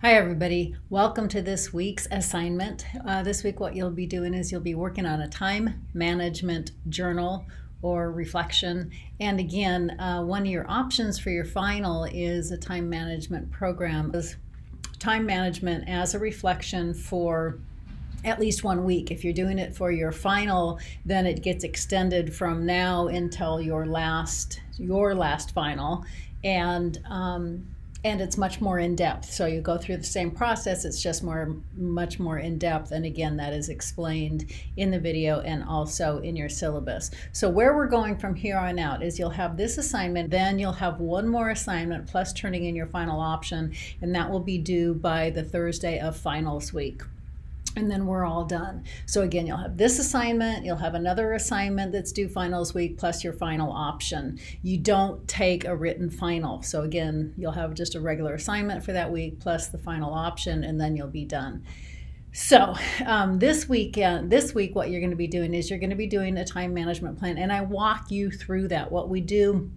Hi everybody, welcome to this week's assignment. This week what you'll be doing is you'll be working on a time management journal or reflection. And again, one of your options for your final is a time management program. Time management as a reflection for at least 1 week. If you're doing it for your final, then it gets extended from now until your last final. And it's much more in depth. So you go through the same process, it's just much more in depth. And again, that is explained in the video and also in your syllabus. So where we're going from here on out is you'll have this assignment, then you'll have one more assignment plus turning in your final option, and that will be due by the Thursday of finals week. And then we're all done. So again, you'll have this assignment, you'll have another assignment that's due finals week, plus your final option. You don't take a written final. So again, you'll have just a regular assignment for that week, plus the final option, and then you'll be done. So this week, what you're going to be doing is you're going to be doing a time management plan, and I walk you through that. What we do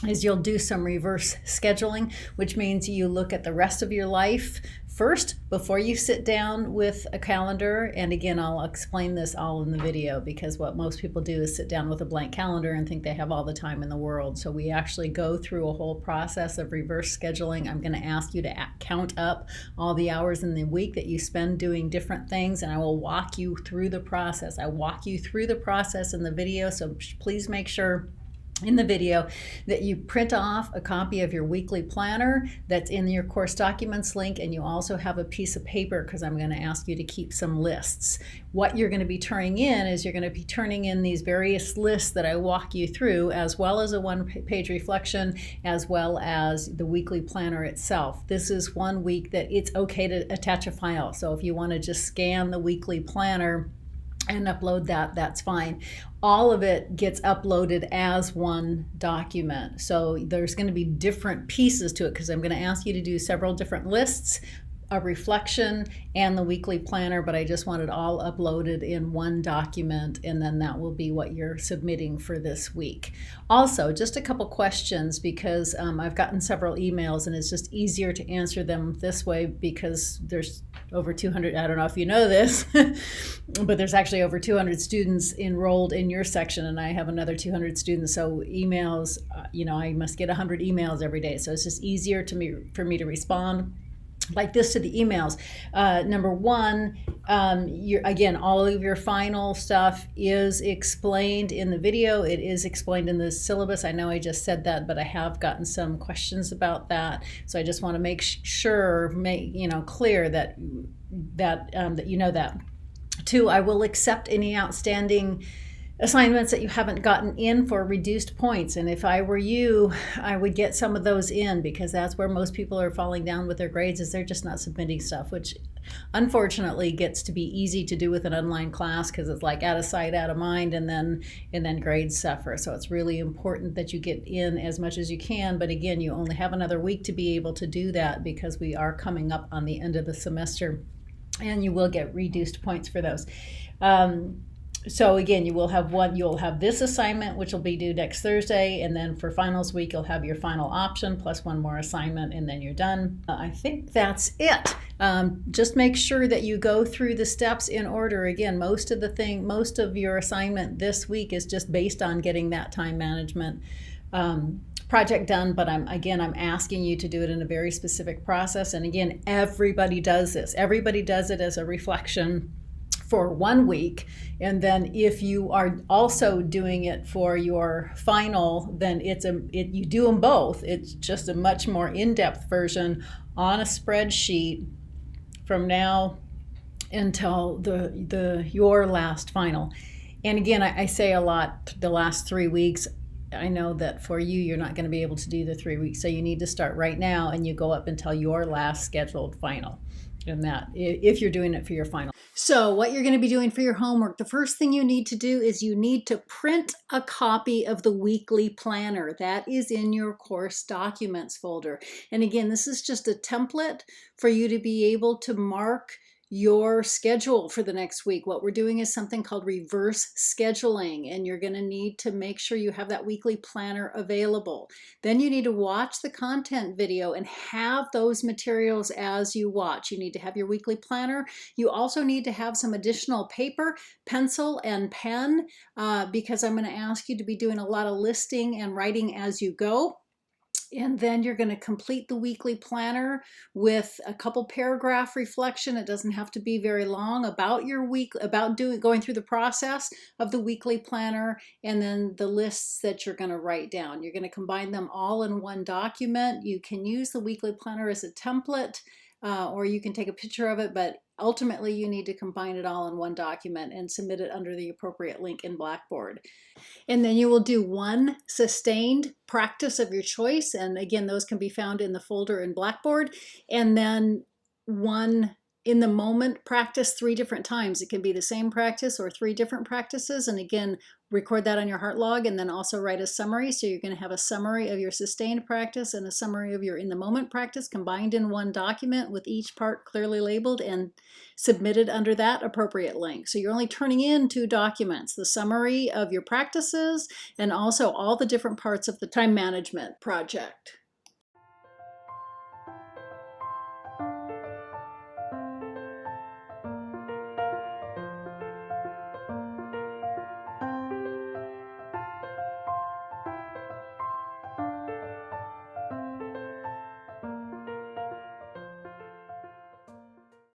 is you'll do some reverse scheduling, which means you look at the rest of your life first before you sit down with a calendar. And again, I'll explain this all in the video, because what most people do is sit down with a blank calendar and think they have all the time in the world. So we actually go through a whole process of reverse scheduling. I'm going to ask you to count up all the hours in the week that you spend doing different things, and I will walk you through the process. I walk you through the process in the video, so please make sure in the video that you print off a copy of your weekly planner that's in your course documents link, and you also have a piece of paper, because I'm going to ask you to keep some lists. What you're going to be turning in is you're going to be turning in these various lists that I walk you through, as well as a one-page reflection, as well as the weekly planner itself. This is 1 week that it's okay to attach a file. So if you want to just scan the weekly planner and upload that, that's fine. All of it gets uploaded as one document. So there's going to be different pieces to it, because I'm going to ask you to do several different lists, a reflection, and the weekly planner, but I just want it all uploaded in one document, and then that will be what you're submitting for this week. Also, just a couple questions, because I've gotten several emails, and it's just easier to answer them this way, because there's over 200, I don't know if you know this, but there's actually over 200 students enrolled in your section, and I have another 200 students. So emails, I must get 100 emails every day. So it's just easier for me to respond like this to the emails. Number one, again, all of your final stuff is explained in the video. It is explained in the syllabus. I know I just said that, but I have gotten some questions about that. So I just want to make sure, clear that you know that. Two, I will accept any outstanding assignments that you haven't gotten in for reduced points. And if I were you, I would get some of those in, because that's where most people are falling down with their grades, is they're just not submitting stuff, which unfortunately gets to be easy to do with an online class, because it's like out of sight, out of mind, and then grades suffer. So it's really important that you get in as much as you can. But again, you only have another week to be able to do that, because we are coming up on the end of the semester, and you will get reduced points for those. So again, you'll have this assignment, which will be due next Thursday, and then for finals week, you'll have your final option plus one more assignment, and then you're done. I think that's it. Just make sure that you go through the steps in order. Again, most of your assignment this week is just based on getting that time management project done, but I'm asking you to do it in a very specific process. And again, everybody does this. Everybody does it as a reflection for 1 week, and then if you are also doing it for your final, then you do them both. It's just a much more in-depth version on a spreadsheet from now until your last final. And again, I say a lot the last 3 weeks. I know that for you, you're not going to be able to do the 3 weeks, so you need to start right now, and you go up until your last scheduled final. And that, if you're doing it for your final. So what you're going to be doing for your homework, the first thing you need to do is you need to print a copy of the weekly planner. That is in your course documents folder. And again, this is just a template for you to be able to mark your schedule for the next week. What we're doing is something called reverse scheduling, and you're going to need to make sure you have that weekly planner available. Then you need to watch the content video and have those materials as you watch. You need to have your weekly planner. You also need to have some additional paper, pencil, and pen because I'm going to ask you to be doing a lot of listing and writing as you go. And then you're going to complete the weekly planner with a couple paragraph reflection. It doesn't have to be very long about your week, about going through the process of the weekly planner, and then the lists that you're going to write down. You're going to combine them all in one document. You can use the weekly planner as a template, or you can take a picture of it, but ultimately you need to combine it all in one document and submit it under the appropriate link in Blackboard. And then you will do one sustained practice of your choice. And again, those can be found in the folder in Blackboard. And then one in the moment practice 3 different times. It can be the same practice or 3 different practices. And again, record that on your heart log and then also write a summary. So you're going to have a summary of your sustained practice and a summary of your in the moment practice combined in one document with each part clearly labeled and submitted under that appropriate link. So you're only turning in 2 documents, the summary of your practices and also all the different parts of the time management project.